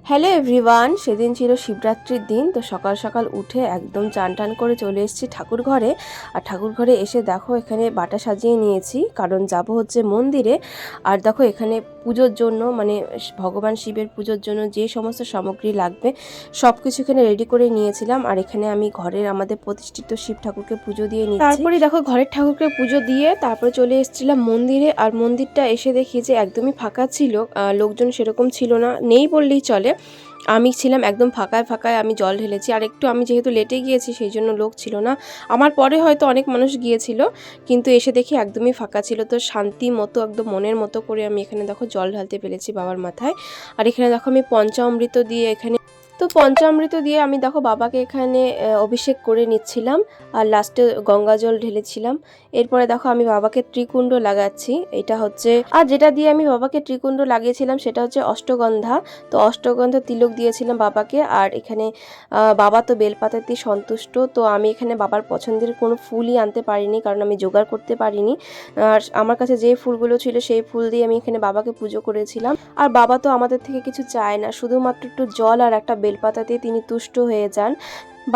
Hello everyone, সেদিন ছিল শিবরাত্রির দিন। তো সকাল সকাল উঠে একদম চান টান করে চলে এসেছি ঠাকুর ঘরে। আর ঠাকুর ঘরে এসে দেখো এখানে বাটা সাজিয়ে নিয়েছি, কারণ যাব হচ্ছে মন্দিরে। আর দেখো এখানে পুজোর জন্য মানে ভগবান শিবের পুজোর জন্য যে সমস্ত সামগ্রী লাগবে সব কিছু এখানে রেডি করে নিয়েছিলাম। আর এখানে আমি ঘরের আমাদের প্রতিষ্ঠিত শিব ঠাকুরকে পুজো দিয়ে নিচ্ছি। তারপরে দেখো ঘরের ঠাকুরকে পুজো দিয়ে তারপরে চলে এসেছিলাম মন্দিরে। আর মন্দিরটা এসে দেখি যে একদমই ফাঁকা ছিল, লোকজন সেরকম ছিল না, নেই বললেই চলে। আমি ছিলাম একদম ফাঁকায় ফাঁকায়, আমি জল ঢেলেছি। আর একটু আমি যেহেতু লেটে গিয়েছি সেই জন্য লোক ছিল না। আমার পরে হয়তো অনেক মানুষ গিয়েছিল, কিন্তু এসে দেখি একদমই ফাঁকা ছিল। তো শান্তি মতো একদম মনের মতো করে আমি এখানে দেখো জল ঢালতে পেরেছি বাবার মাথায়। আর এখানে দেখো আমি পঞ্চামৃত দিয়ে পঞ্চামৃত দিয়ে আমি দেখো বাবাকে এখানে অভিষেক করে নিচ্ছিলাম। আর লাস্টে গঙ্গা জল ঢেলেছিলাম। এরপরে দেখো আমি বাবাকে ত্রিকুণ্ড লাগাচ্ছি। এটা হচ্ছে, আর যেটা দিয়ে আমি বাবাকে ত্রিকুণ্ড লাগিয়েছিলাম সেটা হচ্ছে অষ্টগন্ধা। তো অষ্টগন্ধা তিলক দিয়েছিলাম বাবাকে। আর এখানে বাবা তো বেলপাতাতে সন্তুষ্ট, তো আমি এখানে বাবার পছন্দের কোনো ফুলই আনতে পারিনি, কারণ আমি জোগাড় করতে পারিনি। আর আমার কাছে যে ফুলগুলো ছিল সেই ফুল দিয়ে আমি এখানে বাবাকে পুজো করেছিলাম। আর বাবা তো আমাদের থেকে কিছু চায় না, শুধুমাত্র একটু জল আর একটা বেলপাতাতে তিনি তুষ্ট হয়ে যান।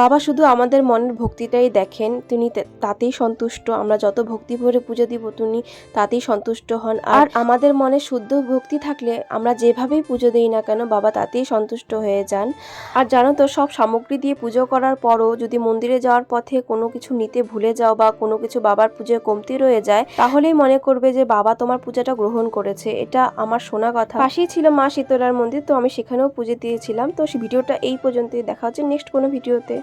বাবা শুধু আমাদের মনের ভক্তিটাই দেখেন, তিনি তাতেই সন্তুষ্ট। আমরা যত ভক্তি ভরে পুজো দিব তিনি তাতেই সন্তুষ্ট হন। আর আমাদের মনে শুদ্ধ ভক্তি থাকলে আমরা যেভাবেই পুজো দিই না কেন বাবা তাতেই সন্তুষ্ট হয়ে যান। আর জানো তো, সব সামগ্রী দিয়ে পুজো করার পরও যদি মন্দিরে যাওয়ার পথে কোনো কিছু নিতে ভুলে যাও বা কোনো কিছু বাবার পুজোয় কমতি রয়ে যায়, তাহলেই মনে করবে যে বাবা তোমার পূজাটা গ্রহণ করেছে। এটা আমার শোনা কথা। পাশেই ছিল মা শীতলার মন্দির, তো আমি সেখানেও পুজো দিয়েছিলাম। তো সেই ভিডিওটা এই পর্যন্তই, দেখা হচ্ছে নেক্সট কোনো ভিডিওতে।